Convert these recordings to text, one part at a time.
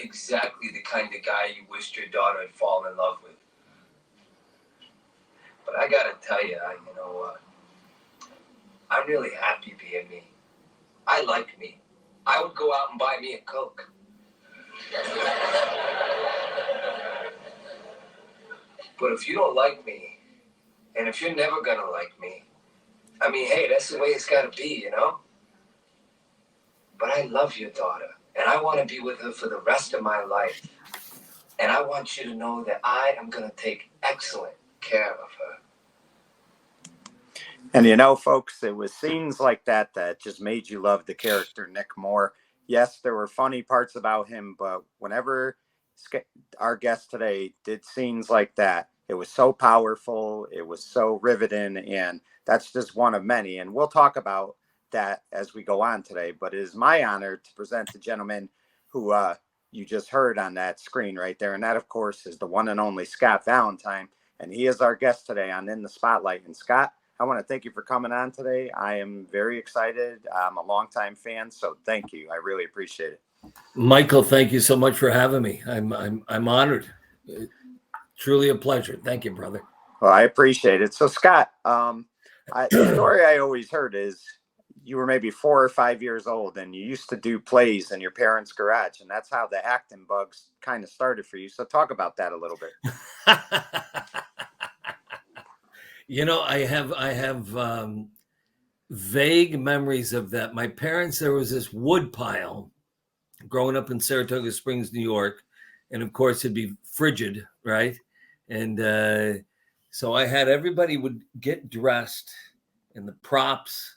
exactly the kind of guy you wished your daughter had fallen in love with. But I gotta tell you, you know what? I'm really happy being me. I like me. I would go out and buy me a Coke. But if you don't like me, and if you're never gonna like me, I mean, hey, that's the way it's gotta be, you know? But I love your daughter, and I want to be with her for the rest of my life. And I want you to know that I am gonna take excellent care of her. And you know, folks, it was scenes like that that just made you love the character Nick more. Yes, there were funny parts about him, but whenever our guest today did scenes like that, it was so powerful, it was so riveting, and that's just one of many. And we'll talk about that as we go on today. But it is my honor to present the gentleman who you just heard on that screen right there. And that, of course, is the one and only Scott Valentine. And he is our guest today on In the Spotlight. And Scott, I want to thank you for coming on today. I am very excited. I'm a longtime fan, so thank you. I really appreciate it. Michael, thank you so much for having me. I'm honored. Truly a pleasure. Thank you, brother. Well, I appreciate it. So, Scott, the story I always heard is you were maybe 4 or 5 years old and you used to do plays in your parents' garage, and that's how the acting bugs kind of started for you. So talk about that a little bit. You know, I have vague memories of that. My parents, there was this wood pile growing up in Saratoga Springs, New York. And of course it'd be frigid, right? And so I had everybody would get dressed and the props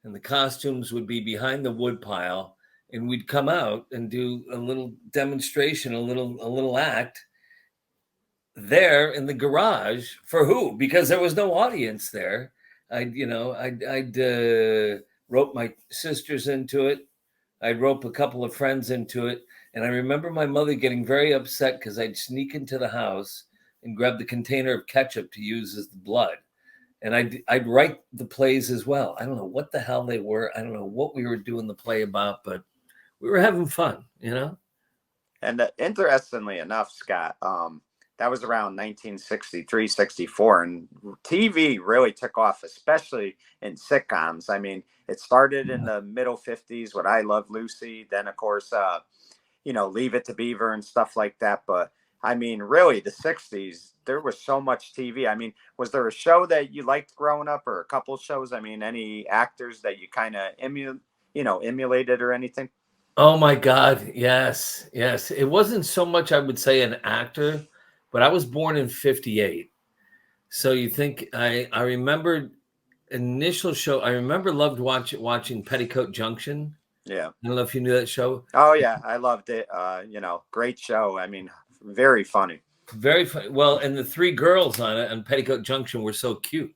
and the costumes would be behind the wood pile. And we'd come out and do a little demonstration, a little act there in the garage. For who? Because there was no audience there. I'd rope my sisters into it. I'd rope a couple of friends into it. And I remember my mother getting very upset because I'd sneak into the house and grab the container of ketchup to use as the blood. And I'd write the plays as well. I don't know what the hell they were. I don't know what we were doing the play about, but we were having fun, you know? And interestingly enough, Scott, that was around 1963, 64. And TV really took off, especially in sitcoms. I mean, it started in the middle 50s with I Love Lucy. Then, of course, Leave It to Beaver and stuff like that. But, I mean, really, the 60s, there was so much TV. I mean, was there a show that you liked growing up or a couple shows? I mean, any actors that you kind of emulated or anything? Oh, my God. Yes. Yes. It wasn't so much, I would say, an actor. But I was born in 58. So you think I remember initial show. I remember loved watching Petticoat Junction. Yeah. I don't know if you knew that show. Oh, yeah. I loved it. Great show. I mean, very funny. Very funny. Well, and the three girls on it on Petticoat Junction were so cute.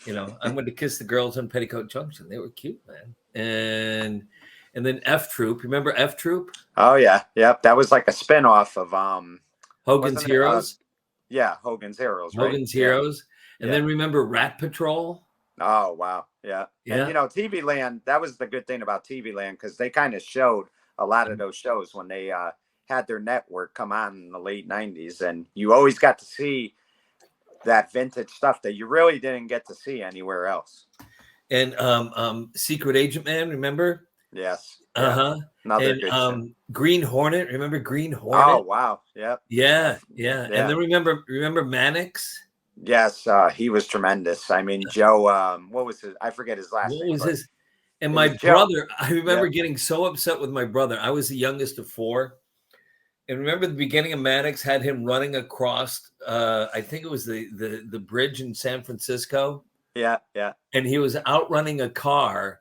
You know, I'm going to kiss the girls on Petticoat Junction. They were cute, man. And then F Troop. Remember F Troop? Oh, yeah. Yep. That was like a spinoff of Hogan's Heroes. Hogan's Heroes. Right? Hogan's Heroes. And then remember Rat Patrol? Oh, wow. Yeah. And, TV Land, that was the good thing about TV Land because they kind of showed a lot of those shows when they had their network come on in the late 90s. And you always got to see that vintage stuff that you really didn't get to see anywhere else. And Secret Agent Man, remember? Yes. Uh-huh. Another and good show. Green Hornet, remember Green Hornet? Oh, wow. Yep. Yeah. And then remember Mannix? Yes, he was tremendous. I mean, Joe, what was his? I forget his last name. What was his? And my brother, I remember getting so upset with my brother. I was the youngest of four. And remember the beginning of Mannix had him running across, I think it was the bridge in San Francisco. Yeah. And he was outrunning a car.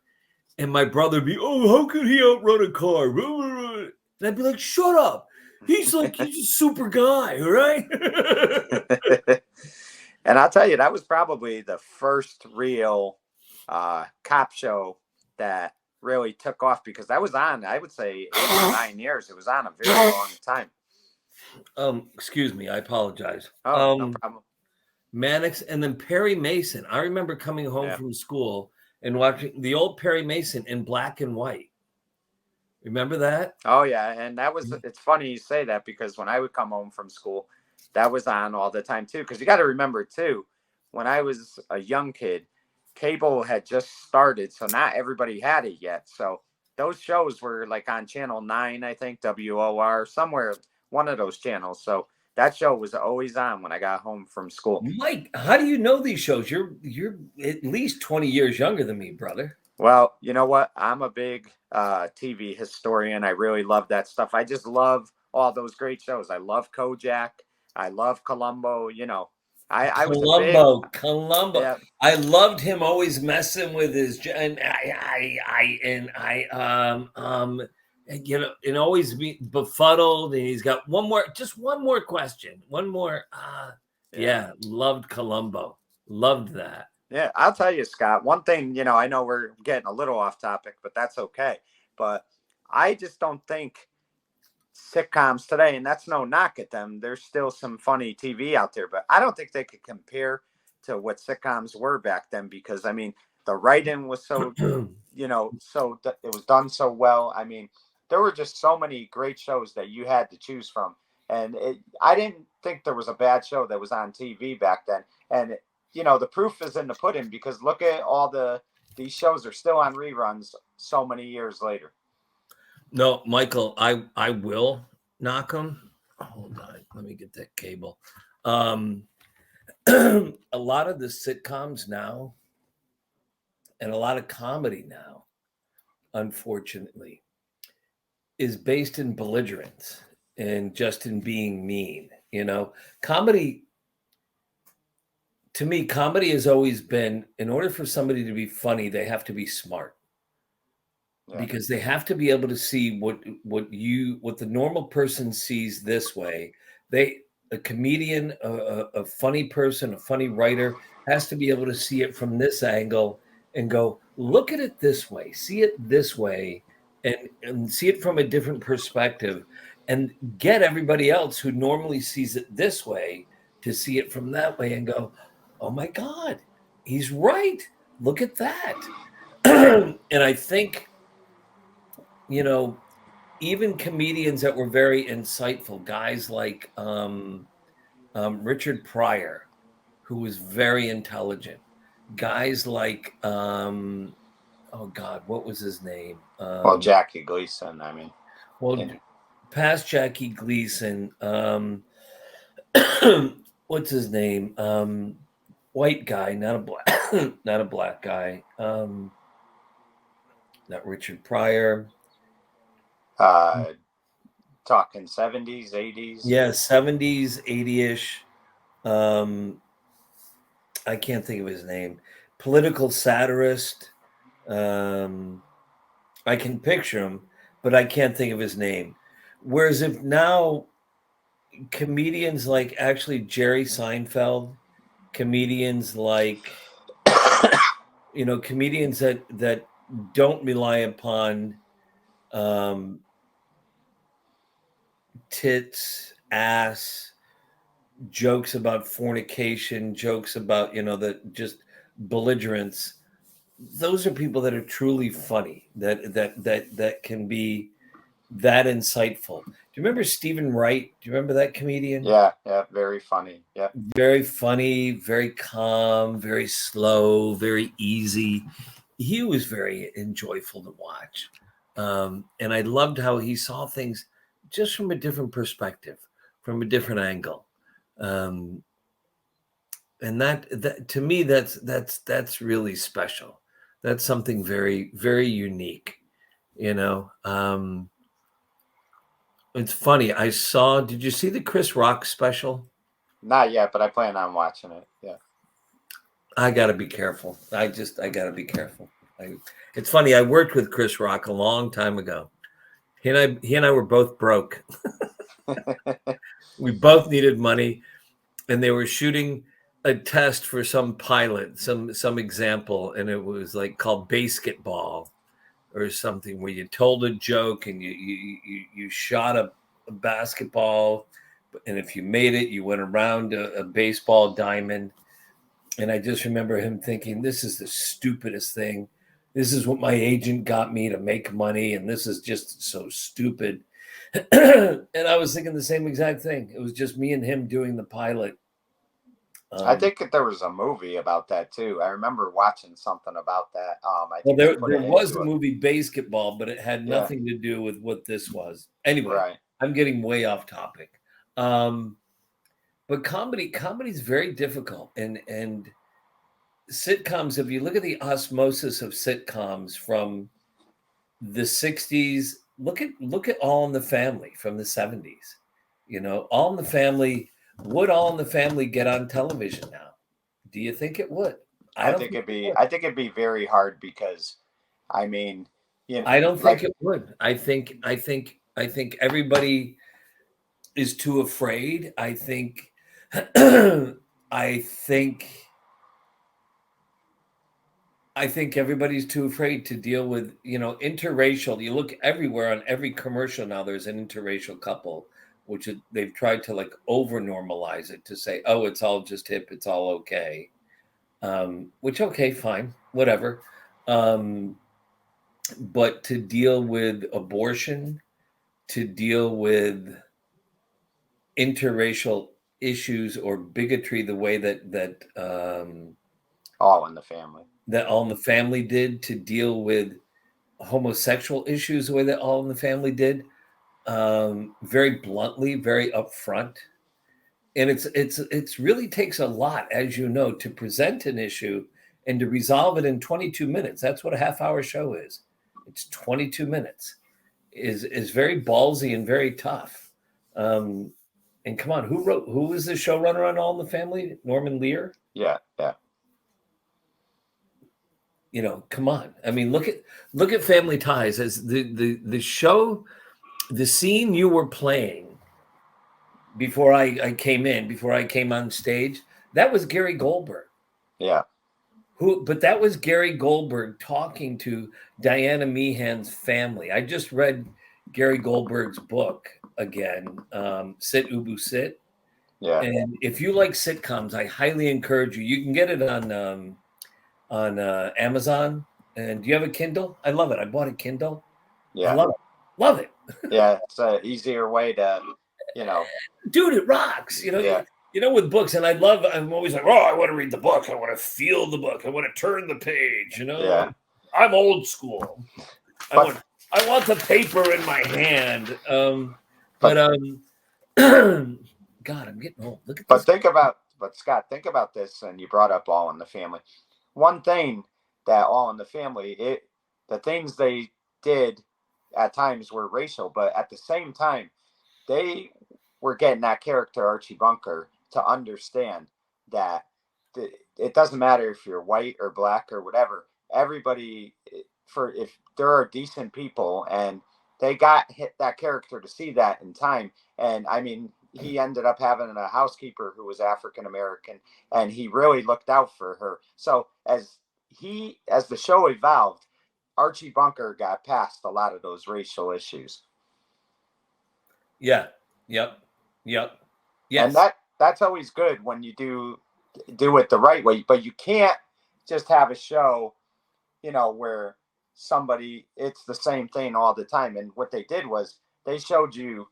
And my brother would be, how could he outrun a car? And I'd be like, shut up. He's a super guy, all right? And I'll tell you, that was probably the first real cop show that really took off because that was on, I would say, 8 or 9 years. It was on a very long time. Excuse me. I apologize. Oh, no problem. Mannix and then Perry Mason. I remember coming home from school and watching the old Perry Mason in black and white. Remember that? Oh yeah, and it's funny you say that because when I would come home from school, that was on all the time too. Because you got to remember too, when I was a young kid, cable had just started, so not everybody had it yet. So those shows were like on Channel 9, I think, WOR, somewhere, one of those channels. So that show was always on when I got home from school. Mike, how do you know these shows? You're at least 20 years younger than me, brother. Well, you know what? I'm a big TV historian. I really love that stuff. I just love all those great shows. I love Kojak. I love Columbo. I was a big, Columbo. yeah, I loved him always messing with his and and always be befuddled. And he's got just one more question, one more. Yeah, loved Columbo. Loved that. Yeah, I'll tell you, Scott, one thing, I know we're getting a little off topic, but that's okay. But I just don't think sitcoms today, and that's no knock at them. There's still some funny TV out there, but I don't think they could compare to what sitcoms were back then because, I mean, the writing was so, it was done so well. I mean, there were just so many great shows that you had to choose from. And I didn't think there was a bad show that was on TV back then. And, the proof is in the pudding because look at these shows are still on reruns so many years later. No, Michael, I will knock him. Hold on, let me get that cable. A lot of the sitcoms now, and a lot of comedy now, unfortunately, is based in belligerence and just in being mean. Comedy. To me, comedy has always been, in order for somebody to be funny, they have to be smart. Yeah. Because they have to be able to see what the normal person sees this way. A comedian, a funny person, a funny writer has to be able to see it from this angle and go, look at it this way, see it this way, and see it from a different perspective, and get everybody else who normally sees it this way to see it from that way and go, oh my God, he's right. Look at that. And I think, even comedians that were very insightful, guys like Richard Pryor, who was very intelligent, guys like, oh God, what was his name? Well, Jackie Gleason, I mean. Past Jackie Gleason, what's his name? White guy, not a black guy. Not Richard Pryor. Talking 70s, 80s. Yeah, 70s, 80-ish. I can't think of his name. Political satirist. I can picture him, but I can't think of his name. Whereas if now comedians like actually Jerry Seinfeld, comedians like comedians that don't rely upon tits, ass, jokes about fornication, jokes about that just belligerence. Those are people that are truly funny, that can be that insightful. Do you remember Stephen Wright? Do you remember that comedian? Yeah, very funny. Yeah, very funny, very calm, very slow, very easy. He was very enjoyable to watch, and I loved how he saw things just from a different perspective, from a different angle. And that to me, that's really special. That's something very, very unique. It's funny. Did you see the Chris Rock special? Not yet, but I plan on watching it. Yeah. I got to be careful. I got to be careful. It's funny. I worked with Chris Rock a long time ago. He and I were both broke. We both needed money, and they were shooting a test for some pilot, some example, and it was like called basketball or something, where you told a joke and you shot a basketball, and if you made it, you went around a baseball diamond. And I just remember him thinking, this is the stupidest thing. This is what my agent got me to make money, and this is just so stupid. And I was thinking the same exact thing. It was just me and him doing the pilot. I think that there was a movie about that too. I remember watching something about that. I Well, think they there put it was into a movie Basketball, but it had Yeah. nothing to do with what this was. Anyway, Right. I'm getting way off topic. But comedy is very difficult, and sitcoms. If you look at the osmosis of sitcoms from the 60s, look at All in the Family from the 70s. You know, All in the Family. Would All in the Family get on television now? Do you think it would? I don't think it would. I think it'd be very hard because, I mean, I don't think like it would. I think everybody is too afraid. I think I think everybody's too afraid to deal with, interracial. You look everywhere on every commercial now, there's an interracial couple, which they've tried to like over normalize it to say, oh, it's all just hip, it's all okay. Which, okay, fine, whatever. But to deal with abortion, to deal with interracial issues or bigotry the way that All in the Family. that All in the Family did, to deal with homosexual issues the way that All in the Family did, very bluntly, very upfront. And it's really takes a lot, as you know, to present an issue and to resolve it in 22 minutes. That's what a half-hour show is. It's 22 minutes. Is very ballsy and very tough. And come on, who was the showrunner on All in the Family? Norman Lear? Yeah, yeah. Come on. I mean, look at Family Ties as the show, the scene you were playing before I came on stage. That was Gary Goldberg. Yeah. But that was Gary Goldberg talking to Diana Meehan's family. I just read Gary Goldberg's book again, Sit Ubu Sit. Yeah. And if you like sitcoms, I highly encourage you. You can get it on Amazon. And do you have a Kindle? I love it. I bought a Kindle. Yeah. I love it. Love it. Yeah. It's an easier way to, Dude, it rocks. Yeah. With books, and I'm always like, oh, I want to read the book. I want to feel the book. I want to turn the page, Yeah. I'm old school. I want the paper in my hand. God, I'm getting old. Look at this. But Scott, think about this, and you brought up All in the Family. One thing that All in the Family, the things they did at times were racial, but at the same time, they were getting that character Archie Bunker to understand that it doesn't matter if you're white or black or whatever. Everybody, if there are decent people, and they got that character to see that in time. And I mean, he ended up having a housekeeper who was African American, and he really looked out for her. So as the show evolved, Archie Bunker got past a lot of those racial issues. Yeah. Yep. Yes. And that's always good when you do it the right way. But you can't just have a show, where it's the same thing all the time. And what they did was they showed you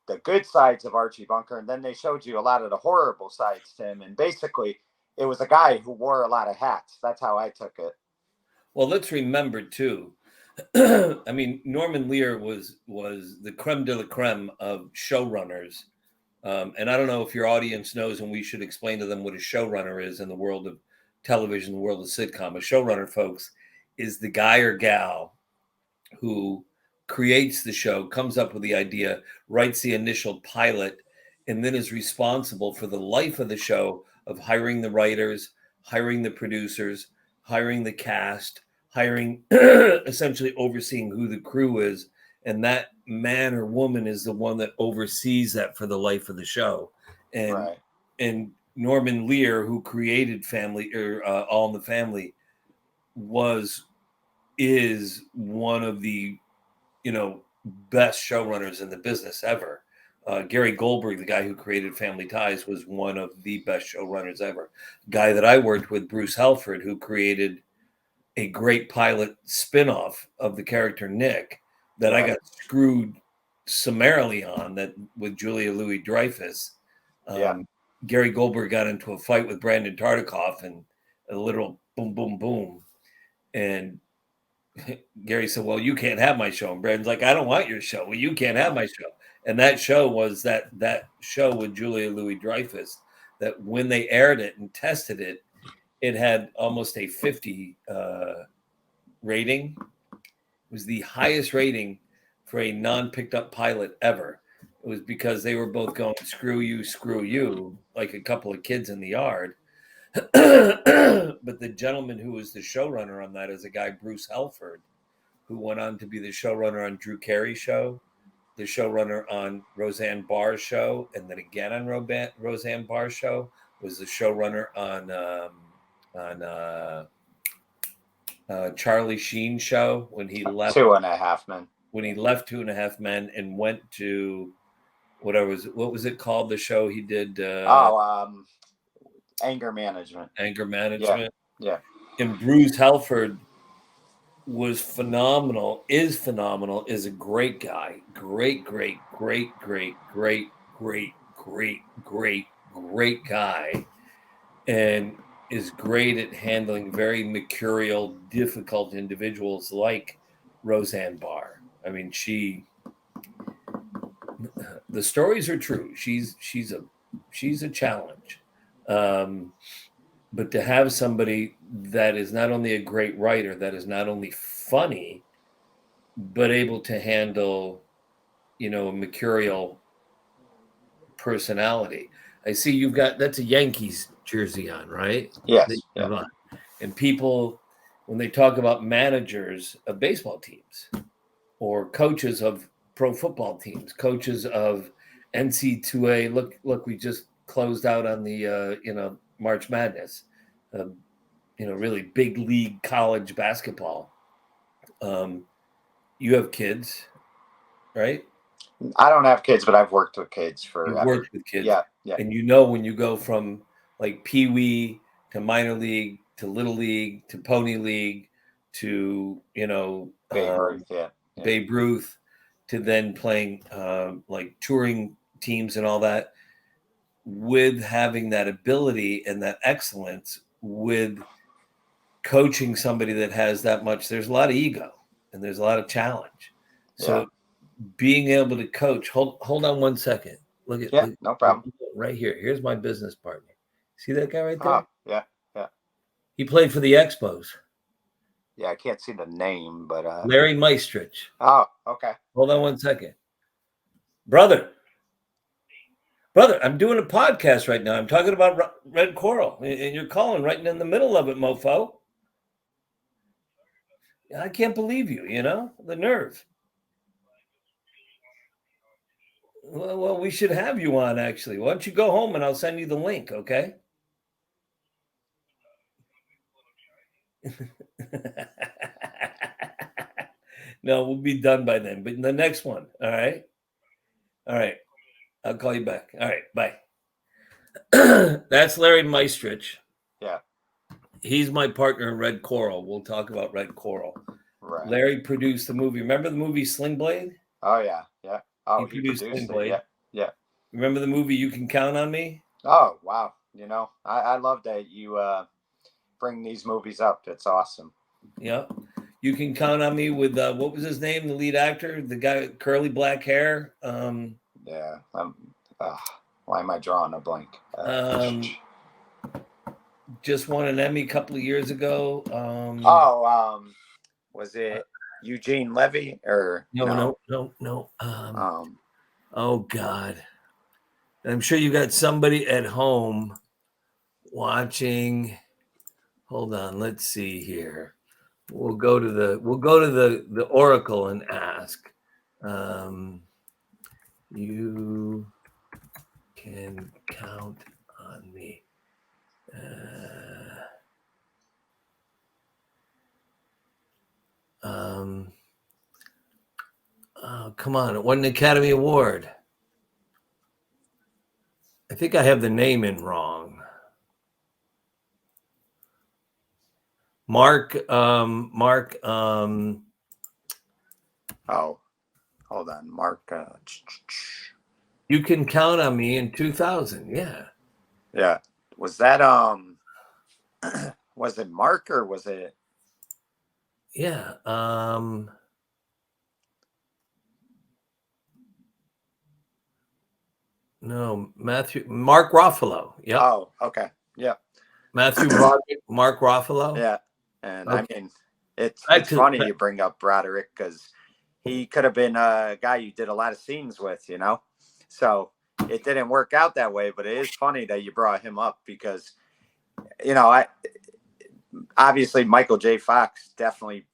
the good sides of Archie Bunker, and then they showed you a lot of the horrible sides to him. And basically, it was a guy who wore a lot of hats. That's how I took it. Well, let's remember too. I mean, Norman Lear was the creme de la creme of showrunners. And I don't know if your audience knows, and we should explain to them what a showrunner is in the world of television, the world of sitcom. A showrunner, folks, is the guy or gal who creates the show, comes up with the idea, writes the initial pilot, and then is responsible for the life of the show of hiring the writers, hiring the producers, hiring the cast, essentially overseeing who the crew is. And that man or woman is the one that oversees that for the life of the show. And Right. And Norman Lear, who created All in the Family, is one of the best showrunners in the business ever. Gary Goldberg, the guy who created Family Ties, was one of the best showrunners ever. Guy that I worked with, Bruce Helford, who created a great pilot spinoff of the character Nick that I Right. got screwed summarily on that with Julia Louis-Dreyfus. Yeah. Gary Goldberg got into a fight with Brandon Tartikoff and a literal boom, boom, boom. And Gary said, well, you can't have my show. And Brandon's like, I don't want your show. Well, you can't have my show. And that show was that show with Julia Louis-Dreyfus that when they aired it and tested it, it had almost a 50 rating. It was the highest rating for a non-picked up pilot ever. It was because they were both going, screw you, like a couple of kids in the yard. But the gentleman who was the showrunner on that is a guy, Bruce Helford, who went on to be the showrunner on Drew Carey's show, the showrunner on Roseanne Barr's show, and then again on Roseanne Barr's show, was the showrunner on Charlie Sheen's show when he left 2.5 Men. When he left 2.5 Men and went to what was it called? The show he did. Anger Management. Anger Management. Yeah. And Bruce Helford was phenomenal. Is a great guy. Great guy, and is great at handling very mercurial, difficult individuals like Roseanne Barr. I mean, the stories are true. She's a challenge. But to have somebody that is not only a great writer, that is not only funny, but able to handle, a mercurial personality. I see you've got, that's a Yankees jersey on, right? Yes. Yeah. And people, when they talk about managers of baseball teams or coaches of pro football teams, coaches of NC2A, look, we just closed out on the, March Madness, really big league college basketball. You have kids, right? I don't have kids, but I've worked with kids You've worked with kids. Yeah. And when you go from like Pee Wee to minor league to little league to pony league to, Babe Ruth to then playing like touring teams and all that, with having that ability and that excellence, with coaching somebody that has that much, there's a lot of ego and there's a lot of challenge. So being able to coach, hold on 1 second. Look, no problem. Right here. Here's my business partner. See that guy right there? Oh, yeah. He played for the Expos. Yeah, I can't see the name, but Larry Meistrich. Oh, okay. Hold on 1 second. Brother, I'm doing a podcast right now. I'm talking about Red Coral, and you're calling right in the middle of it, mofo. I can't believe you, the nerve. Well, we should have you on, actually. Why don't you go home and I'll send you the link, okay? No, we'll be done by then. But in the next one, all right? All right. I'll call you back. All right, bye. That's Larry Meistrich. Yeah. He's my partner in Red Coral. We'll talk about Red Coral. Right. Larry produced the movie. Remember the movie Sling Blade? Oh, yeah. Oh, he produced Sling Blade. It. Yeah. Remember the movie You Can Count on Me? Oh, wow. I love that you bring these movies up. It's awesome. Yeah. You Can Count on Me with, what was his name, the lead actor? The guy with curly black hair? Yeah. Why am I drawing a blank? Just won an Emmy a couple of years ago. Was it Eugene Levy or no? Oh God! I'm sure you got somebody at home watching. Hold on, let's see here. We'll go to the Oracle and ask. You can count on me. Oh, come on. It won an Academy Award. I think I have the name in wrong. Mark. Oh, hold on, Mark. You Can Count on Me in 2000. Yeah. Yeah, was that was it Mark or was it? Yeah. No, Mark Ruffalo. Yep. Oh, okay, yeah, Matthew Broderick, Mark Ruffalo. yeah. And I Okay. mean, it's Back to funny you bring up Broderick because he could have been a guy you did a lot of scenes with, you know. So it didn't work out that way, but it is funny that you brought him up because I obviously Michael J. Fox definitely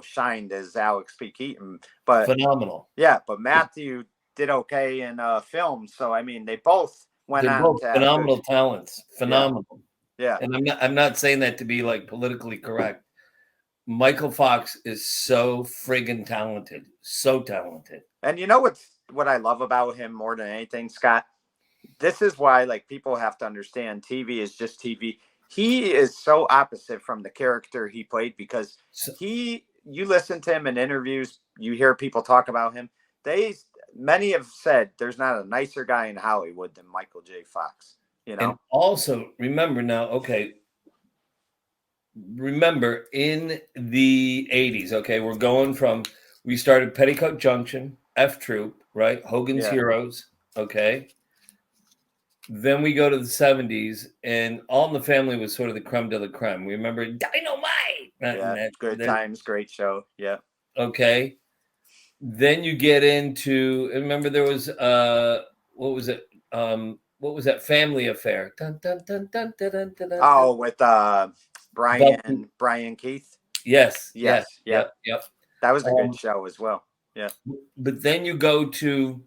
shined as Alex P. Keaton, but phenomenal. yeah, but Matthew did okay in film. So I mean, they both went They're on both to have phenomenal good. talents. Phenomenal. Yeah, And I'm not saying that to be like politically correct. Michael Fox is so friggin' talented. So talented. and you know what I love about him more than anything, Scott? This is why like people have to understand TV is just TV. He is so opposite from the character he played because So, you listen to him in interviews, you hear people talk about him. Many have said there's not a nicer guy in Hollywood than Michael J. Fox, you and know? also remember now, okay, remember in the 80s, okay, we started Petticoat Junction, F Troop, right? Hogan's Yeah. Heroes, okay. Then we go to the 70s, and All in the Family was sort of the creme de la creme. We remember Dynamite. Yeah. Good times, great show. Yeah. Okay. Then you get into, remember there was what was it? What was that Family Affair? Dun, dun, dun, dun, dun, dun, dun, dun, Oh, with dun. Brian Keith. Yes, yes, Yes. Yeah. yep, yep. That was a good Um, show as well. Yeah. but then you go to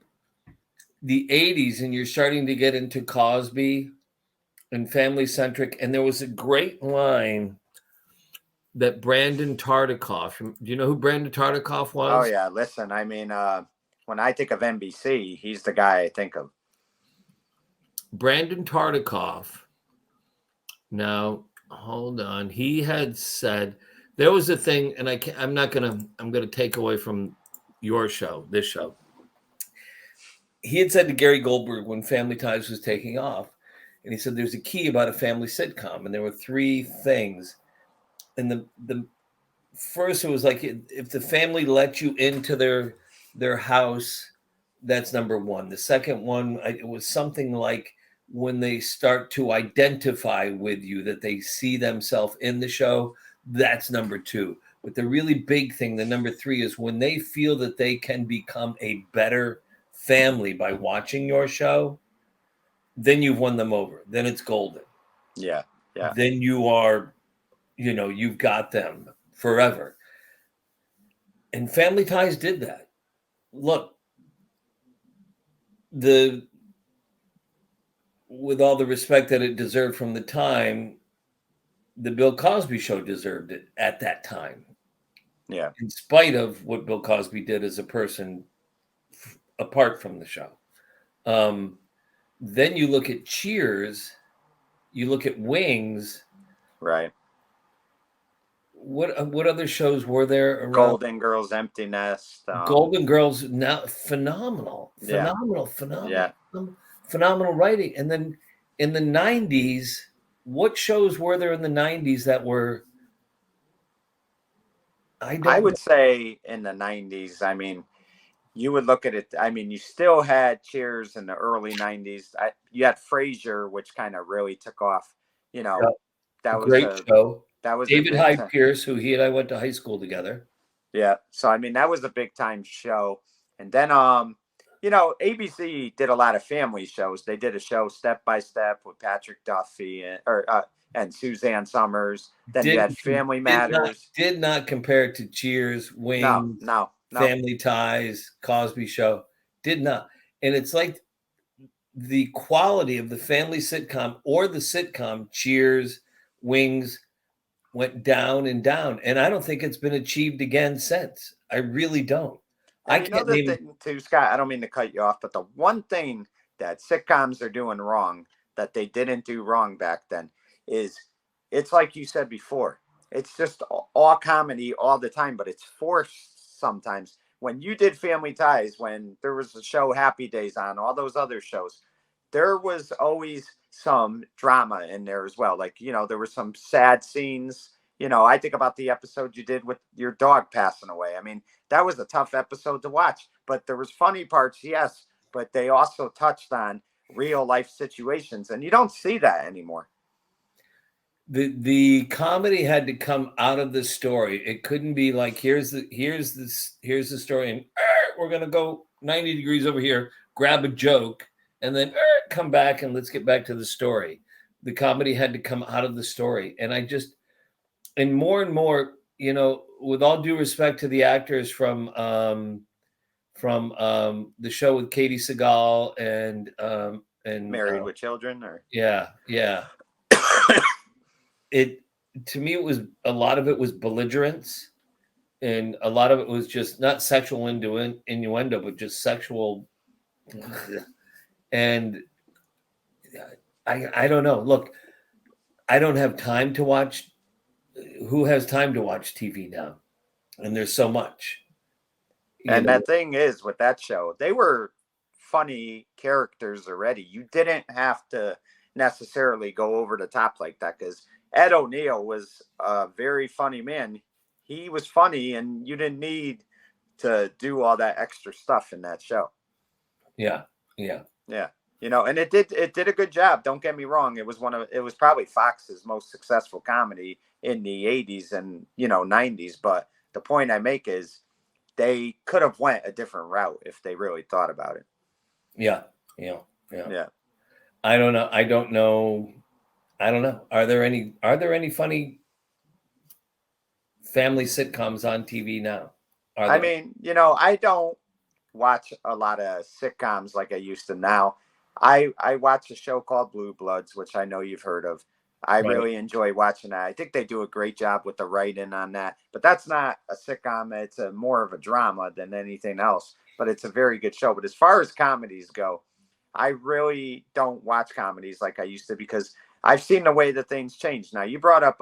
the 80s and you're starting to get into Cosby and Family Centric. And there was a great line that Brandon Tartikoff, do you know who Brandon Tartikoff Oh was? yeah. Listen, I mean, when I think of NBC, he's the guy I think of. Brandon Tartikoff. Now, hold on. He had said there was a thing, and I'm gonna take away from your show, this show. He had said to Gary Goldberg when Family Ties was taking off, and he said there's a key about a family sitcom, and there were three things. And the first it was like if the family let you into their house, that's number one. The second one, it was something like when they start to identify with you, that they see themselves in the show, that's number two. But the really big thing, the number three, is when they feel that they can become a better family by watching your show, then you've won them over. Then it's golden. Yeah. Yeah. Then you are, you've got them forever. And Family Ties did that. Look, with all the respect that it deserved from the time, the Bill Cosby show deserved it at that time. Yeah. In spite of what Bill Cosby did as a person apart from the show. Then you look at Cheers, you look at Wings. Right. What other shows were there around? Golden Girls, Empty Nest. Golden Girls, now phenomenal Yeah. phenomenal writing. And then in the 90s, what shows were there in the 90s that were? I would say in the 90s, I mean, you would look at it. I mean, you still had Cheers in the early 90s. You had Frasier, which kind of really took off. That was great show. That was David Hyde Pierce, who he and I went to high school together. Yeah. So, I mean, that was a big time show. And then, ABC did a lot of family shows. They did a show Step by Step with Patrick Duffy and Suzanne Summers. Then you had Family Matters. Did not compare to Cheers, Wings, No. Family Ties, Cosby Show. Did not. And it's like the quality of the family sitcom or the sitcom Cheers, Wings went down and down. And I don't think it's been achieved again since. I really don't. And I can't name thing too, Scott. I don't mean to cut you off, but the one thing that sitcoms are doing wrong that they didn't do wrong back then is it's like you said before. it's just all comedy all the time, but it's forced sometimes. When you did Family Ties, when there was the show Happy Days on, all those other shows, there was always some drama in there as well. Like, there were some sad scenes. I think about the episode you did with your dog passing away. I mean, that was a tough episode to watch, but there was funny parts, yes, but they also touched on real life situations, and you don't see that anymore. The comedy had to come out of the story. It couldn't be like, here's the story, and we're gonna go 90 degrees over here, grab a joke, and then come back and let's get back to the story. The comedy had to come out of the story, and more, with all due respect to the actors from the show with Katie Seagal and Married with Children, or yeah. It, to me, it was, a lot of it was belligerence, and a lot of it was just not sexual innuendo, but just sexual. And I don't know. Look, I don't have time to watch. Who has time to watch TV now? And there's so much. And that thing is, with that show, they were funny characters already. You didn't have to necessarily go over the top like that, because Ed O'Neill was a very funny man. He was funny, and you didn't need to do all that extra stuff in that show. Yeah. And it did a good job. Don't get me wrong. It was probably Fox's most successful comedy in the 80s and 90s. But the point I make is, they could have went a different route if they really thought about it. Yeah. I don't know. Are there any funny family sitcoms on TV now? I mean, I don't watch a lot of sitcoms like I used to now. I watch a show called Blue Bloods, which I know you've heard of. I really enjoy watching that. I think they do a great job with the writing on that. But that's not a sitcom. It's more of a drama than anything else. But it's a very good show. But as far as comedies go, I really don't watch comedies like I used to, because I've seen the way that things change. Now, you brought up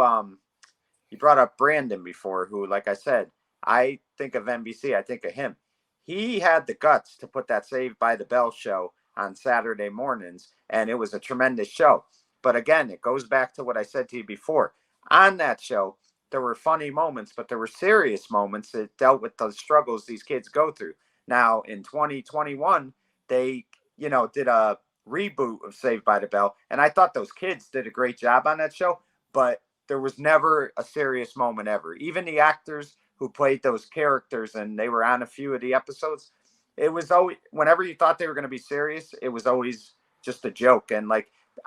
Brandon before, who, like I said, I think of NBC. I think of him. He had the guts to put that Saved by the Bell show on Saturday mornings, and it was a tremendous show. But again, it goes back to what I said to you before. On that show, there were funny moments, but there were serious moments that dealt with the struggles these kids go through. Now, in 2021, they, did a reboot of Saved by the Bell, and I thought those kids did a great job on that show, but there was never a serious moment ever. Even the actors who played those characters, and they were on a few of the episodes, it was always, whenever you thought they were going to be serious, it was always just a joke. And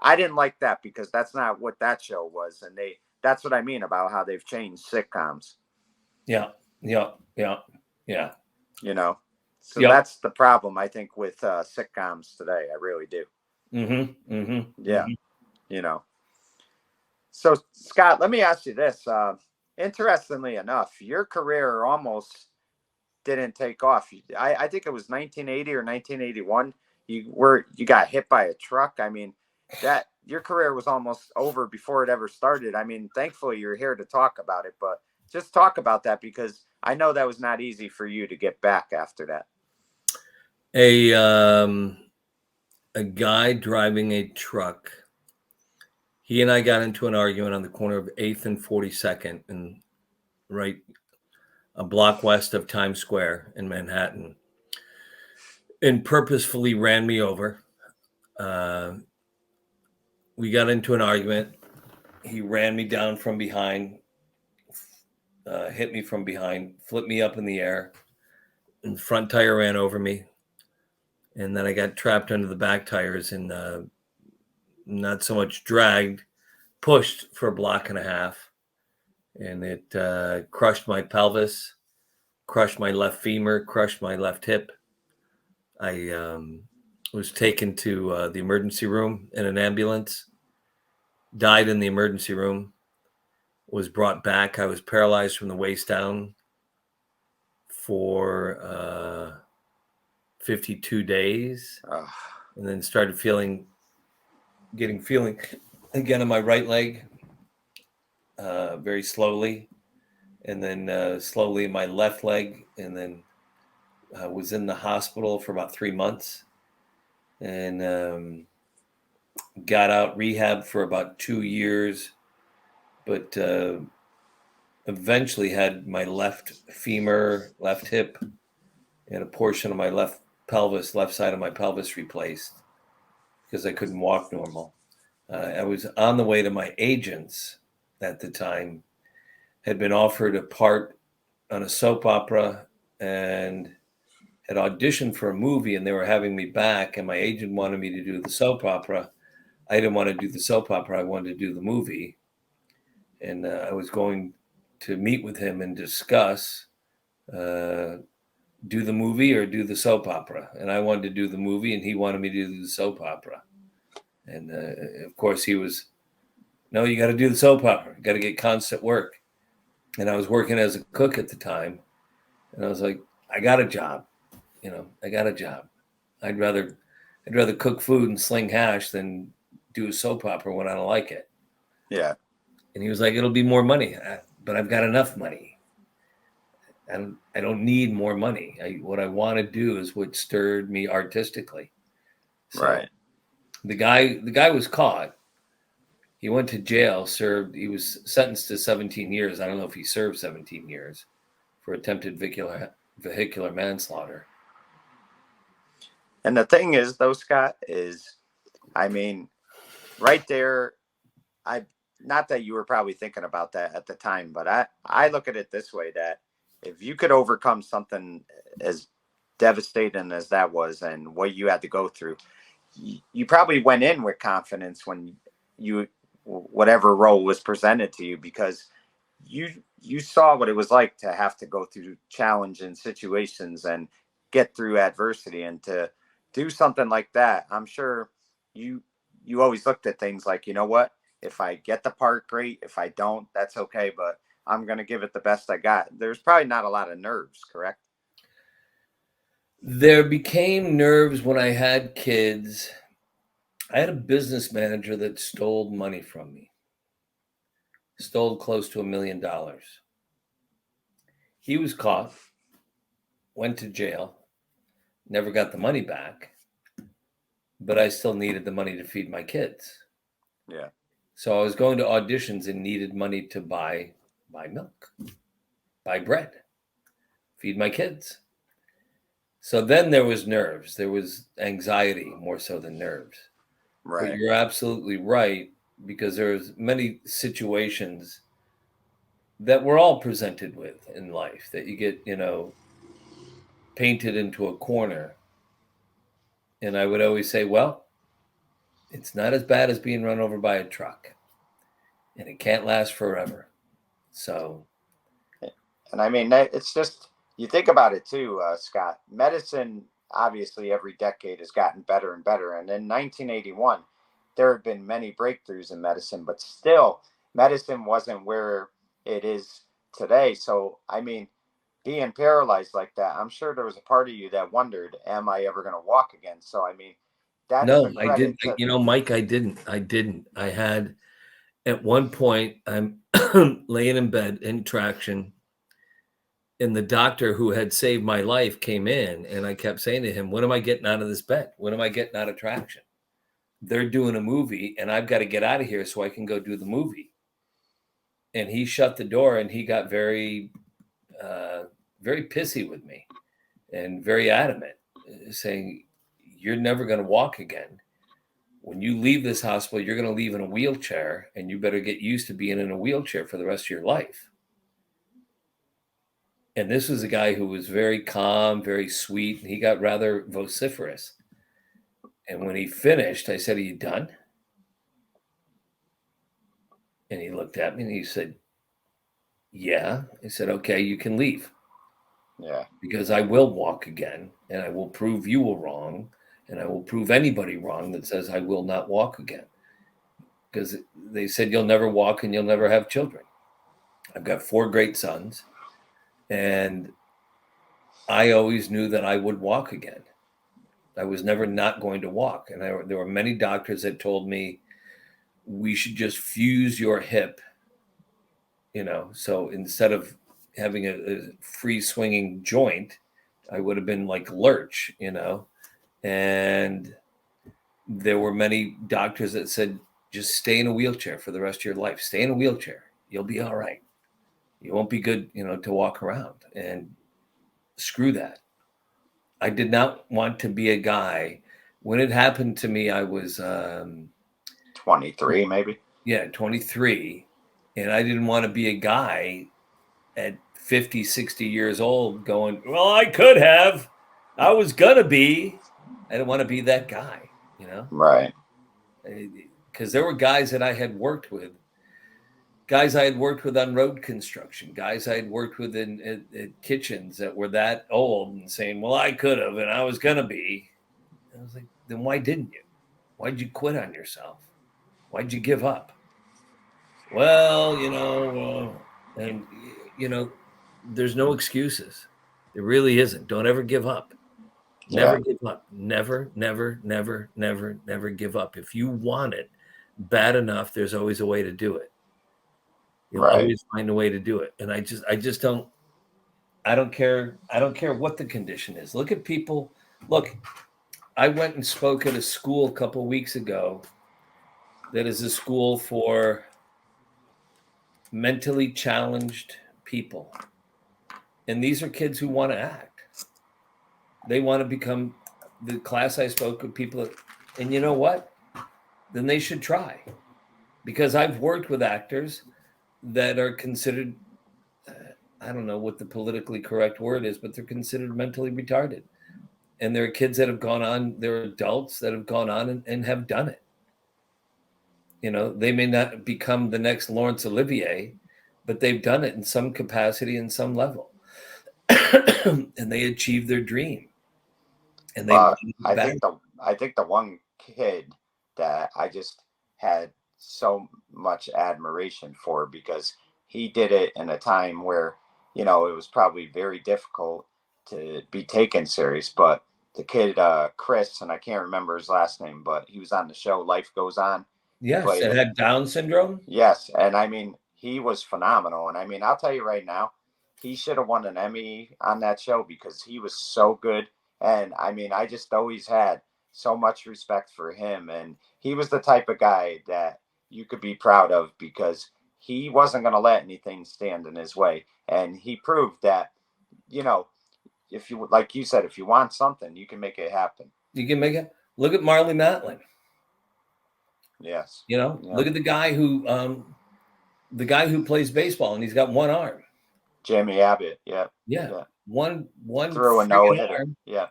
I didn't like that, because that's not what that show was. And that's what I mean about how they've changed sitcoms. Yeah. So that's the problem, I think, with sitcoms today. I really do. Yeah. So, Scott, let me ask you this. Interestingly enough, your career almost didn't take off. I think it was 1980 or 1981. You got hit by a truck. I mean, that your career was almost over before it ever started. I mean, thankfully you're here to talk about it, but just talk about that, because I know that was not easy for you to get back after that. A guy driving a truck. He and I got into an argument on the corner of 8th and 42nd, and right a block west of Times Square in Manhattan, and purposefully ran me over. We got into an argument. He ran me down from behind, hit me from behind, flipped me up in the air, and front tire ran over me. And then I got trapped under the back tires and not so much dragged, pushed for a block and a half. And it crushed my pelvis, crushed my left femur, crushed my left hip. I was taken to the emergency room in an ambulance, died in the emergency room, was brought back. I was paralyzed from the waist down for 52 days, and then started feeling again in my right leg. very slowly, and then slowly my left leg, and then was in the hospital for about 3 months, and got out rehab for about 2 years, but eventually had my left femur, left hip, and a portion of my left side of my pelvis replaced because I couldn't walk normal. I was on the way to my agents at the time, had been offered a part on a soap opera and had auditioned for a movie, and they were having me back, and my agent wanted me to do the soap opera. I didn't want to do the soap opera. I wanted to do the movie. And I was going to meet with him and discuss do the movie or do the soap opera. And I wanted to do the movie, and he wanted me to do the soap opera. And of course, he was, no, you got to do the soap opera. You got to get constant work. And I was working as a cook at the time. And I was like, I got a job. I got a job. I'd rather cook food and sling hash than do a soap opera when I don't like it. Yeah. And he was like, it'll be more money, but I've got enough money. And I don't need more money. What I want to do is what stirred me artistically. So Right. the guy was caught. He went to jail, he was sentenced to 17 years. I don't know if he served 17 years for attempted vehicular manslaughter. And the thing is, though, Scott, is, I mean, right there, not that you were probably thinking about that at the time, but I look at it this way, that if you could overcome something as devastating as that was and what you had to go through, you probably went in with confidence when whatever role was presented to you, because you saw what it was like to have to go through challenging situations and get through adversity, and to do something like that. I'm sure you always looked at things like, you know what, if I get the part, great. If I don't, that's okay, but I'm going to give it the best I got. There's probably not a lot of nerves, correct? There became nerves when I had kids. I had a business manager that stole money from me, stole close to $1 million. He was caught, went to jail, never got the money back, but I still needed the money to feed my kids. Yeah. So I was going to auditions and needed money to buy milk, buy bread, feed my kids. So then there was nerves. There was anxiety more so than nerves. Right. But you're absolutely right, because there's many situations that we're all presented with in life that you get, painted into a corner. And I would always say, well, it's not as bad as being run over by a truck, and it can't last forever. So, and I mean, it's just, you think about it too, Scott. Medicine, obviously, every decade has gotten better and better. And in 1981, there have been many breakthroughs in medicine, but still, medicine wasn't where it is today. So, I mean, being paralyzed like that, I'm sure there was a part of you that wondered, am I ever going to walk again? So, I mean, that is no, a I did. credit to, Mike, I didn't. I had, at one point, I'm laying in bed in traction, and the doctor who had saved my life came in, and I kept saying to him, when am I getting out of this bed? When am I getting out of traction? They're doing a movie, and I've got to get out of here so I can go do the movie. And he shut the door, and he got very, very pissy with me and very adamant, saying, you're never going to walk again. When you leave this hospital, you're going to leave in a wheelchair, and you better get used to being in a wheelchair for the rest of your life. And this was a guy who was very calm, very sweet, and he got rather vociferous. And when he finished, I said, are you done? And he looked at me and he said, yeah. I said, okay, you can leave. yeah, Because I will walk again, and I will prove you were wrong, and I will prove anybody wrong that says I will not walk again. Because they said you'll never walk and you'll never have children. I've got 4 great sons, and I always knew that I would walk again. I was never not going to walk. And there were many doctors that told me, we should just fuse your hip So instead of having a free swinging joint, I would have been like Lurch, and there were many doctors that said, just stay in a wheelchair for the rest of your life. Stay in a wheelchair. You'll be all right. You won't be good, to walk around. And screw that. I did not want to be a guy. When it happened to me, I was 23, maybe. Yeah, 23. And I didn't want to be a guy at 50, 60 years old going, well, I could have. I was going to be. I didn't want to be that guy, Right. Because there were guys that I had worked with, guys I had worked with on road construction, guys I had worked with in kitchens that were that old and saying, well, I could have and I was going to be. I was like, then why didn't you? Why'd you quit on yourself? Why'd you give up? Well, and there's no excuses. There really isn't. Don't ever give up. Never give up. Never, never, never, never, never give up. If you want it bad enough, there's always a way to do it. You'll always find a way to do it. And I just don't care. I don't care what the condition is. Look at people. Look, I went and spoke at a school a couple of weeks ago that is a school for mentally challenged people. And these are kids who want to act. They want to become the class I spoke with people. And you know what? Then they should try. Because I've worked with actors that are considered, I don't know what the politically correct word is, but they're considered mentally retarded. And there are kids that have gone on, there are adults that have gone on and have done it. They may not become the next Laurence Olivier, but they've done it in some capacity and some level. And they achieved their dream. And I think the one kid that I just had so much admiration for, because he did it in a time where, it was probably very difficult to be taken serious. But the kid, Chris, and I can't remember his last name, but he was on the show Life Goes On. Yes, and had Down syndrome. Yes, and I mean, he was phenomenal. And I mean, I'll tell you right now, he should have won an Emmy on that show because he was so good. And I mean, I just always had so much respect for him. And he was the type of guy that you could be proud of because he wasn't going to let anything stand in his way. And he proved that, if you, like you said, if you want something, you can make it happen. You can make it. Look at Marley Matlin. Yes. Look at the guy who plays baseball and he's got one arm. Jamie Abbott. Yeah. One through a no-hitter. Yeah.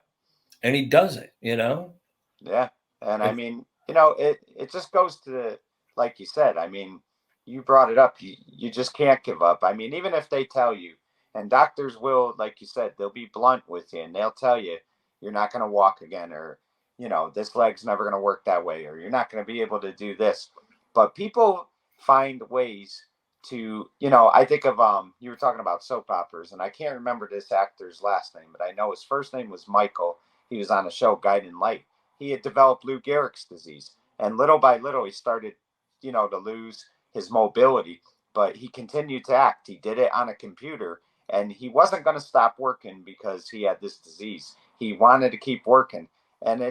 And he does it, Yeah. And I mean, it just goes to, like you said, I mean, you brought it up. You just can't give up. I mean, even if they tell you, and doctors will, like you said, they'll be blunt with you and they'll tell you, you're not going to walk again, or, this leg's never going to work that way, or you're not going to be able to do this. But people find ways to, I think of, you were talking about soap operas, and I can't remember this actor's last name, but I know his first name was Michael. He was on a show, Guiding Light. He had developed Lou Gehrig's disease, and little by little, he started, to lose his mobility, but he continued to act. He did it on a computer, and he wasn't going to stop working because he had this disease. He wanted to keep working. And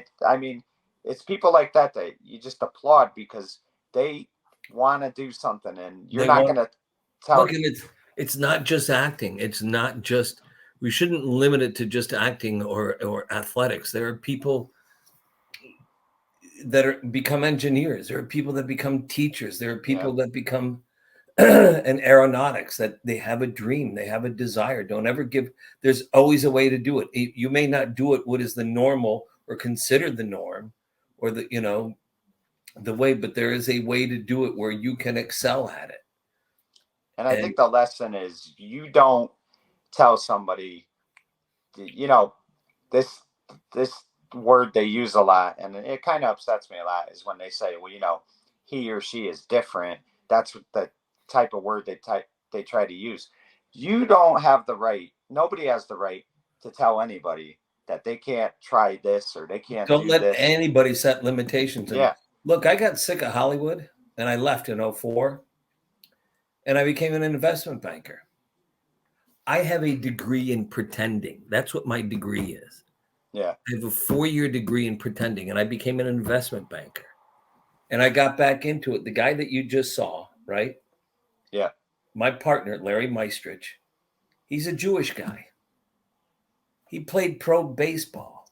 it's people like that you just applaud because they want to do something, and you're not going to tell. Look, and it's not just acting. It's not just, we shouldn't limit it to just acting or athletics. There are people that become engineers. There are people that become teachers. There are people that become in aeronautics, that they have a dream, they have a desire. Don't ever give. There's always a way to do it. You may not do it what is the normal or considered the norm, or the way, but there is a way to do it where you can excel at it. And I think the lesson is, you don't tell somebody, this word they use a lot, and it kind of upsets me a lot, is when they say, well, he or she is different. That's what the type of word they try to use. You don't have the right. Nobody has the right to tell anybody that they can't try this or they can't don't do let this. Anybody set limitations. Yeah. Look, I got sick of Hollywood and I left in 2004. and I became an investment banker. I have a degree in pretending. That's what my degree is. Yeah. I have a 4-year degree in pretending, and I became an investment banker. And I got back into it. The guy that you just saw, right? Yeah. My partner, Larry Meistrich, he's a Jewish guy. He played pro baseball.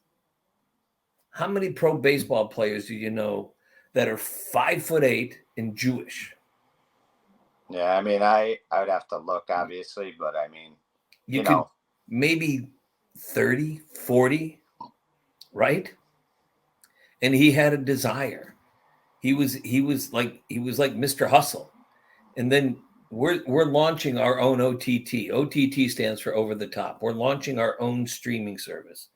How many pro baseball players do you know that are 5'8" and Jewish? Yeah. I mean, I would have to look, obviously, but I mean, You could maybe 30, 40, right? And he had a desire. He was like Mr. Hustle. And then we're launching our own OTT. OTT stands for over the top. We're launching our own streaming service.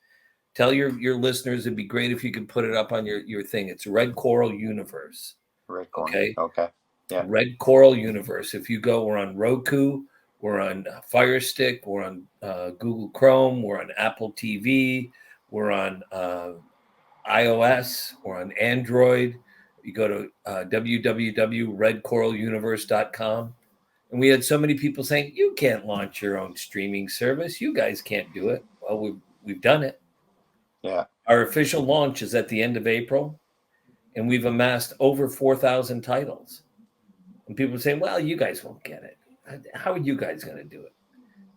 Tell your listeners it'd be great if you could put it up on your thing. It's Red Coral Universe. Red Corner. Okay. Okay. Yeah. Red Coral Universe. If you go, we're on Roku, we're on Fire Stick, we're on Google Chrome, we're on Apple TV, we're on iOS, we're on Android. You go to www.redcoraluniverse.com. And we had so many people saying, you can't launch your own streaming service. You guys can't do it. Well, we've done it. Yeah. Our official launch is at the end of April, and we've amassed over 4,000 titles. And people say, well, you guys won't get it. How are you guys going to do it?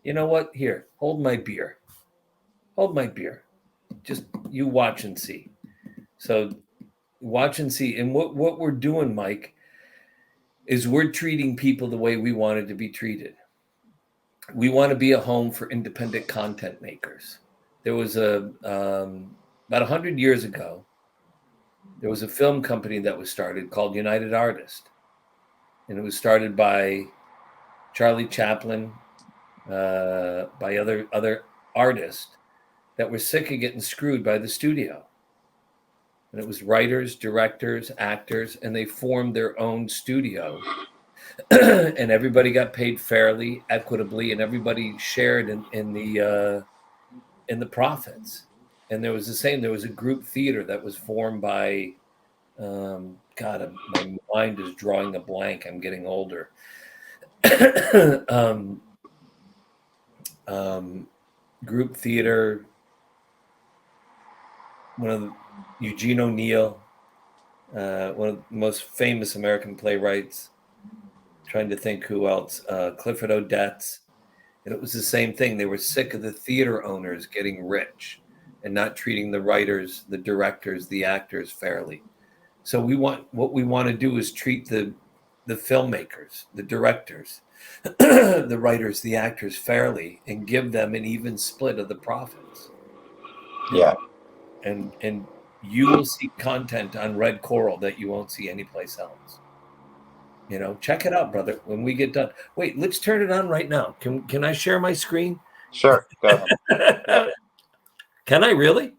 You know what? Here, hold my beer. Hold my beer. Just you watch and see. So watch and see. And what we're doing, Mike, is we're treating people the way we wanted to be treated. We want to be a home for independent content makers. There was about 100 years ago, there was a film company that was started called United Artists. And it was started by Charlie Chaplin, by other artists that were sick of getting screwed by the studio. And it was writers, directors, actors, and they formed their own studio. And everybody got paid fairly, equitably, and everybody shared in the profits. And there was a group theater that was formed by God, my mind is drawing a blank. I'm getting older. Group theater, one of Eugene O'Neill, one of the most famous American playwrights. Trying to think who else. Clifford Odets. And it was the same thing. They were sick of the theater owners getting rich and not treating the writers, the directors, the actors fairly. So what we want to do is treat the filmmakers, the directors, the writers, the actors fairly, and give them an even split of the profits. Yeah. And you will see content on Red Coral that you won't see anyplace else. Check it out, brother. When we get done, wait, let's turn it on right now. Can I share my screen? Sure. Go ahead. Yeah. Can I really?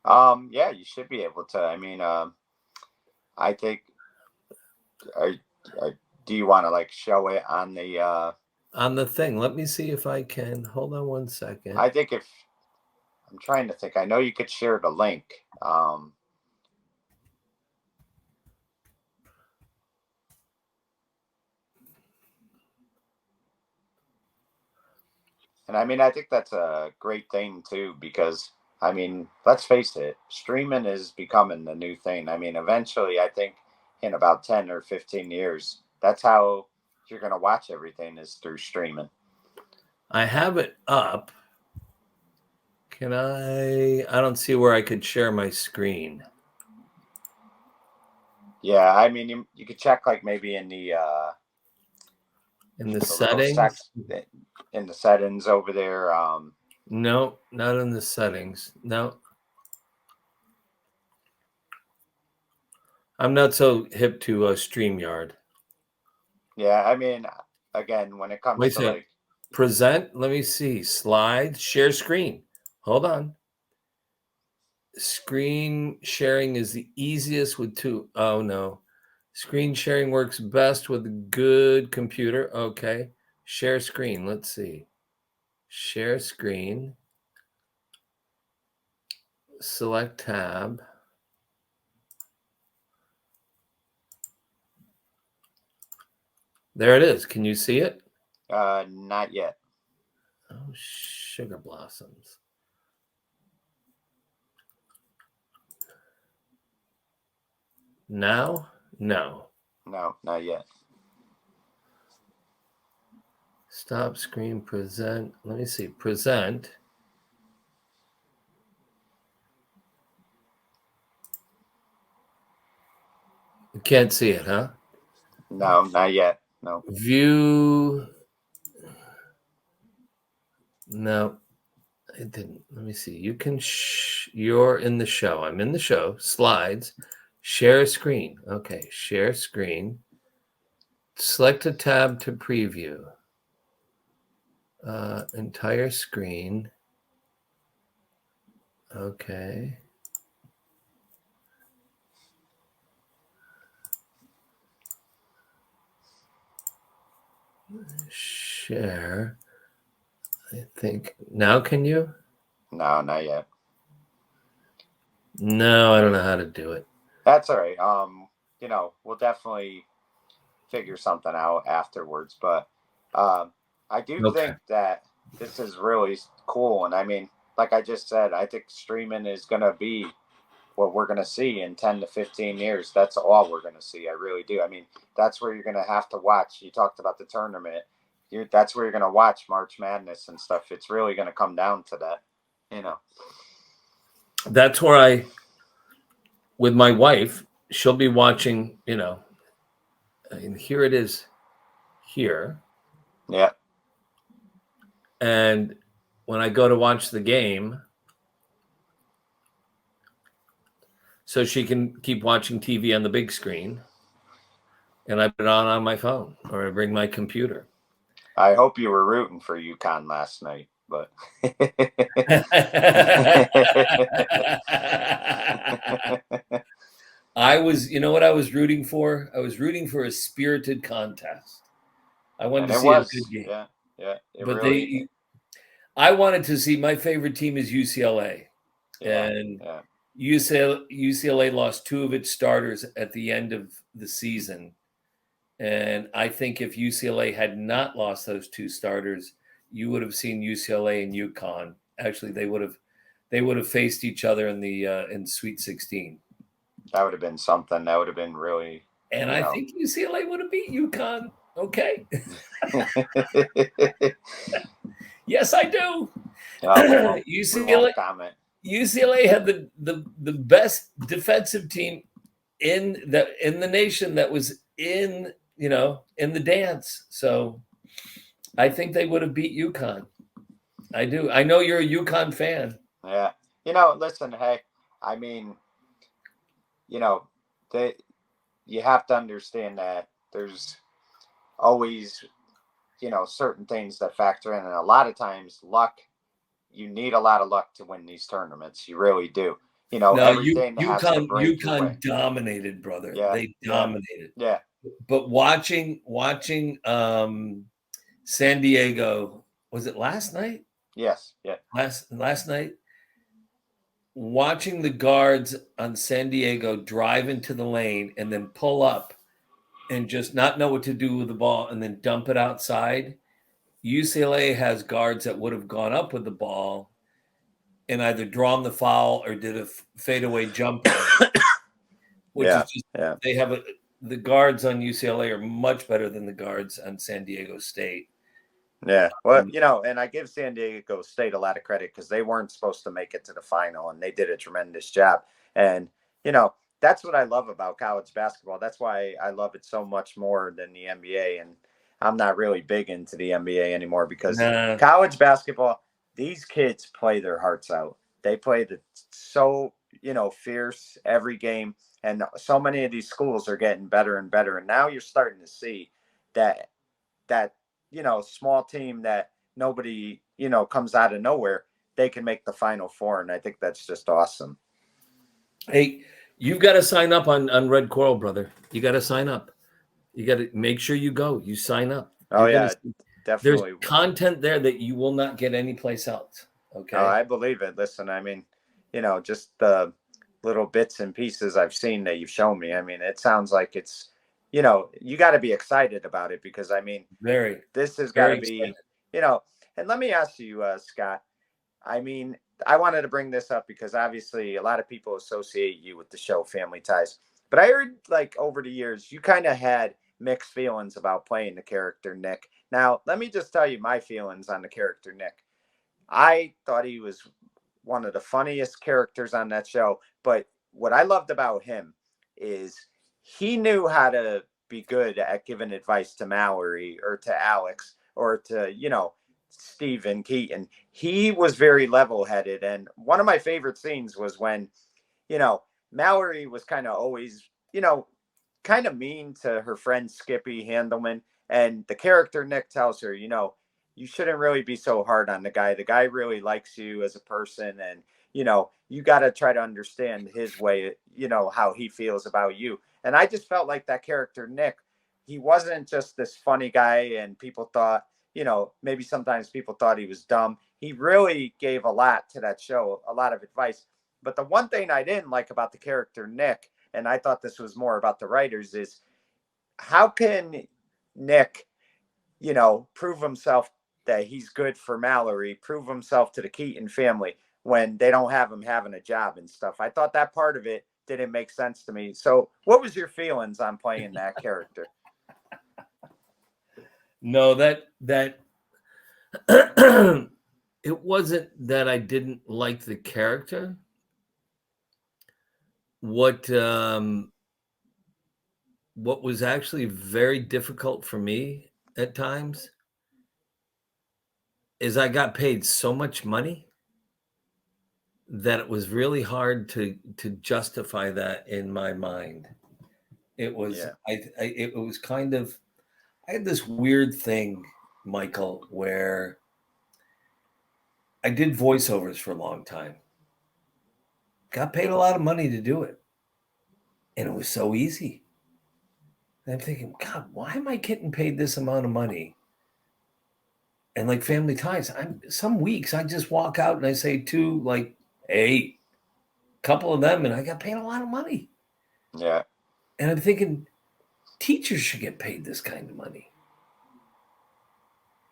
Yeah, you should be able to. I mean, I think. Do you want to like show it on the thing? Let me see if I can. Hold on one second. I think I'm trying to think. I know you could share the link. And I mean, I think that's a great thing too, because I mean, let's face it, streaming is becoming the new thing. I mean, eventually, I think in about 10 or 15 years, that's how you're going to watch everything is through streaming. I have it up. Can I don't see where I could share my screen. Yeah, I mean, you could check like maybe in the settings. In the settings over there. No, not in the settings. No. I'm not so hip to StreamYard. Yeah, I mean, again, when it comes to like present, let me see. Slides, share screen. Hold on. Screen sharing is the easiest with two. Oh, no. Screen sharing works best with a good computer. Okay. Share screen. Let's see. Share screen. Select tab. There it is. Can you see it? Not yet. Oh, sugar blossoms. Now? No. No, not yet. Stop screen, present. Let me see. Present. You can't see it, huh? No, not yet. No. View. No, it didn't. Let me see. You can. You're in the show. I'm in the show. Slides. Share screen. Okay. Share screen. Select a tab to preview. Entire screen. Okay. Share. I think now can you? No, not yet. No, I don't know how to do it. That's all right. We'll definitely figure something out afterwards. But I do Okay. think that this is really cool. And I mean, like I just said, I think streaming is going to be what we're going to see in 10 to 15 years. That's all we're going to see. I really do. I mean, that's where you're going to have to watch. You talked about the tournament. That's where you're going to watch March Madness and stuff. It's really going to come down to that, you know. That's where with my wife, she'll be watching, and here it is here. Yeah. And when I go to watch the game, so she can keep watching TV on the big screen, and I put it on my phone or I bring my computer. I hope you were rooting for UConn last night, but I was, you know what I was rooting for? I was rooting for a spirited contest. I wanted and to it see a was, good game. yeah, it But really. I wanted to see, my favorite team is UCLA. Yeah, And yeah. UCLA lost two of its starters at the end of the season. And I think if UCLA had not lost those two starters, you would have seen UCLA and UConn. Actually, they would have faced each other in Sweet 16. That would have been something. That would have been really. And I think UCLA would have beat UConn. Okay. Yes, I do. UCLA had the best defensive team in the nation that was in the dance. So I think they would have beat UConn. I do. I know you're a UConn fan. Yeah. Listen, hey, I mean, you have to understand that there's always, certain things that factor in. And a lot of times luck, you need a lot of luck to win these tournaments. You really do. No, everything has to break your way. UConn dominated, brother. Yeah, They dominated. Yeah. But watching San Diego, was it last night? Yes. Yeah. Last night, watching the guards on San Diego drive into the lane and then pull up and just not know what to do with the ball and then dump it outside. UCLA has guards that would have gone up with the ball and either drawn the foul or did a fadeaway jumper. Which is just, they have the guards on UCLA are much better than the guards on San Diego State. Yeah. Well, and I give San Diego State a lot of credit because they weren't supposed to make it to the final and they did a tremendous job. And, that's what I love about college basketball. That's why I love it so much more than the NBA. And I'm not really big into the NBA anymore because college basketball, these kids play their hearts out. They play so fierce every game. And so many of these schools are getting better and better. And now you're starting to see that small team that nobody, comes out of nowhere, they can make the Final Four. And I think that's just awesome. Hey, you've got to sign up on Red Coral, brother. You got to sign up. You got to make sure you go. You sign up. Oh, yeah, definitely. There's content there that you will not get anyplace else. Okay. Oh, I believe it. Listen, I mean, just the little bits and pieces I've seen that you've shown me. I mean, it sounds like it's you got to be excited about it because I mean, Very, this has got very to excited. be, you know. And let me ask you, Scott. I mean, I wanted to bring this up because obviously a lot of people associate you with the show Family Ties. But I heard like over the years, you kind of had mixed feelings about playing the character Nick. Now, let me just tell you my feelings on the character Nick. I thought he was one of the funniest characters on that show. But what I loved about him is he knew how to be good at giving advice to Mallory or to Alex or to, Stephen Keaton. He was very level headed. And one of my favorite scenes was when, you know, Mallory was kind of always, kind of mean to her friend Skippy Handelman. And the character Nick tells her, you shouldn't really be so hard on the guy. The guy really likes you as a person. And, you got to try to understand his way, how he feels about you. And I just felt like that character, Nick, he wasn't just this funny guy and people thought, maybe sometimes people thought he was dumb. He really gave a lot to that show, a lot of advice. But the one thing I didn't like about the character Nick, and I thought this was more about the writers, is how can Nick, prove himself that he's good for Mallory, prove himself to the Keaton family when they don't have him having a job and stuff. I thought that part of it didn't make sense to me. So, what was your feelings on playing that character? No, that it wasn't that I didn't like the character. What was actually very difficult for me at times is I got paid so much money that it was really hard to justify that in my mind. It was it was kind of, I had this weird thing, Michael, where I did voiceovers for a long time. Got paid a lot of money to do it. And it was so easy. And I'm thinking, God, why am I getting paid this amount of money? And like Family Ties, some weeks I just walk out and I say to like, hey, a couple of them, and I got paid a lot of money. Yeah. And I'm thinking, teachers should get paid this kind of money.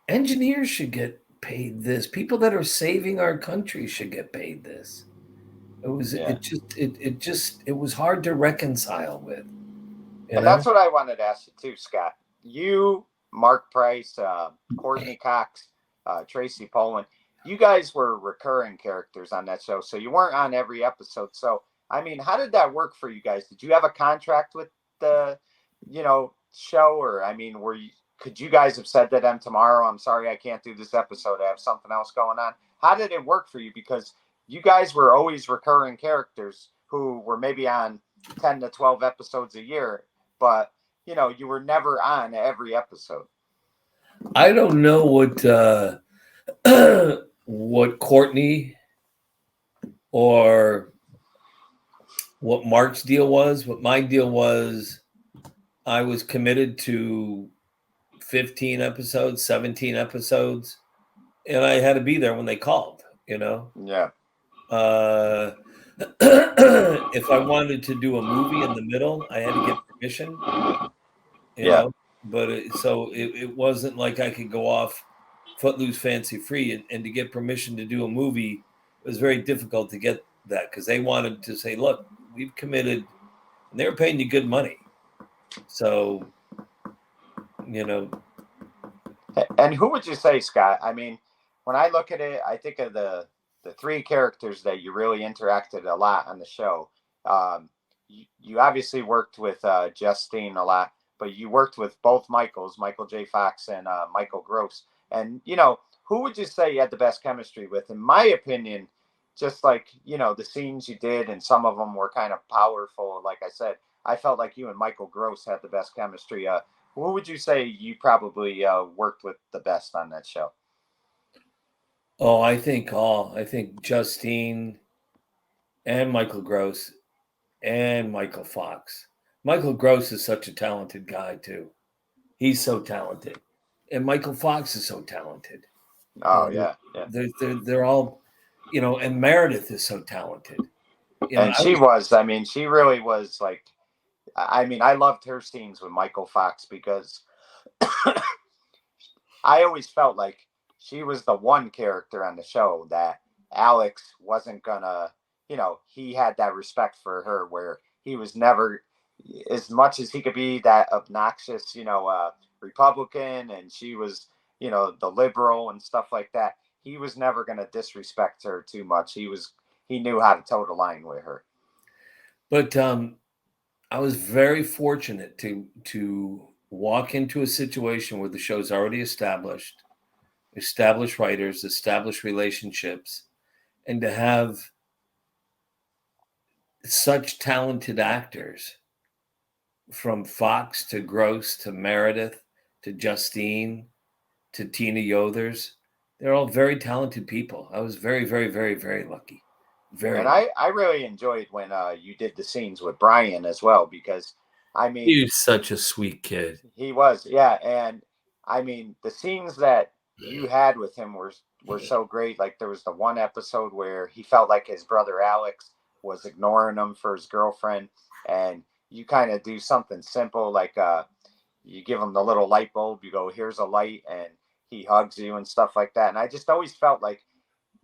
Engineers should get paid this. People that are saving our country should get paid this. It was hard to reconcile with. And that's what I wanted to ask you too, Scott. You, Mark Price, Courtney Cox, Tracy Poland, you guys were recurring characters on that show. So you weren't on every episode. So, I mean, how did that work for you guys? Did you have a contract with the, show? Or, I mean, could you guys have said to them tomorrow, I'm sorry, I can't do this episode. I have something else going on. How did it work for you? Because you guys were always recurring characters who were maybe on 10 to 12 episodes a year, but you were never on every episode. I don't know what Courtney or what Mark's deal was. What my deal was, I was committed to 15 episodes, 17 episodes, and I had to be there when they called, Yeah. If I wanted to do a movie in the middle, I had to get permission, but it wasn't like I could go off footloose fancy free, and to get permission to do a movie, it was very difficult to get that because they wanted to say, look, we've committed, and they were paying you good money. So, And who would you say, Scott? I mean, when I look at it, I think of the three characters that you really interacted a lot on the show. You obviously worked with Justine a lot, but you worked with both Michaels, Michael J. Fox and Michael Gross. And, who would you say you had the best chemistry with? In my opinion, just like, the scenes you did, and some of them were kind of powerful. Like I said, I felt like you and Michael Gross had the best chemistry. Who would you say you probably worked with the best on that show? Oh, I think Justine and Michael Gross and Michael Fox. Michael Gross is such a talented guy too. He's so talented, and Michael Fox is so talented. Oh yeah. They're all, and Meredith is so talented. And she really was like, I mean, I loved her scenes with Michael Fox because I always felt like she was the one character on the show that Alex wasn't gonna, he had that respect for her where he was never, as much as he could be that obnoxious, Republican, and she was, the liberal and stuff like that. He was never gonna disrespect her too much. He knew how to toe the line with her. But I was very fortunate to walk into a situation where the show's already established writers, established relationships, and to have such talented actors from Fox to Gross to Meredith to Justine to Tina Yothers. They're all very talented people. I was very, very, very, very lucky. Very And lucky. I really enjoyed when you did the scenes with Brian as well, because I mean, He was such a sweet kid. he was, yeah. And I mean, the scenes that you had with him were so great. Like there was the one episode where he felt like his brother Alex was ignoring him for his girlfriend, and you kind of do something simple like you give him the little light bulb, you go, here's a light, and he hugs you and stuff like that. And I just always felt like,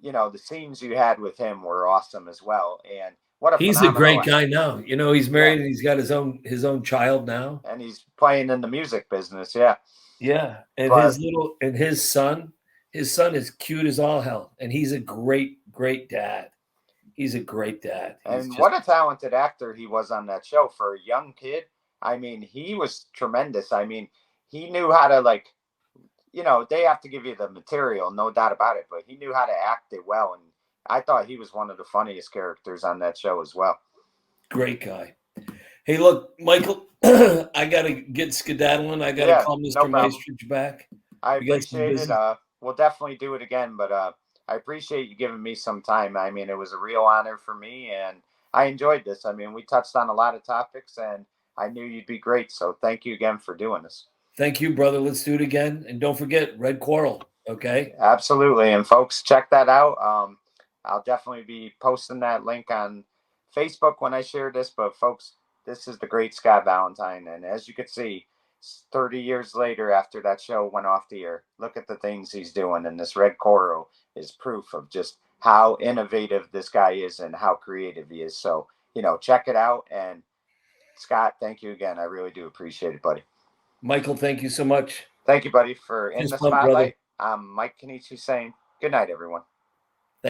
the scenes you had with him were awesome as well. And what a He's a phenomenal, great guy now. He's yeah. married and he's got his own child now. And he's playing in the music business, yeah. Yeah. And But his son is cute as all hell. And he's a great, great dad. He's a great dad. He's and just what a talented actor he was on that show for a young kid. I mean, he was tremendous. I mean, he knew how to they have to give you the material, no doubt about it, but he knew how to act it well. And I thought he was one of the funniest characters on that show as well. great guy. Hey, look, Michael, I got to get skedaddling. I got to call No Mr. problem. Maestridge back. I You got some appreciate it. business? We'll definitely do it again, but I appreciate you giving me some time. I mean, it was a real honor for me, and I enjoyed this. I mean, we touched on a lot of topics, and I knew you'd be great. So thank you again for doing this. Thank you, brother. Let's do it again. And don't forget Red Coral. Okay. Absolutely. And folks, check that out. I'll definitely be posting that link on Facebook when I share this. But folks, this is the great Scott Valentine. And as you can see, 30 years later, after that show went off the air, look at the things he's doing. And this Red Coral is proof of just how innovative this guy is and how creative he is. So, check it out. And Scott, thank you again. I really do appreciate it, buddy. Michael, thank you so much. Thank you, buddy, for in Fist the bump, brother. spotlight. I'm Mike Kenichi saying good night, everyone.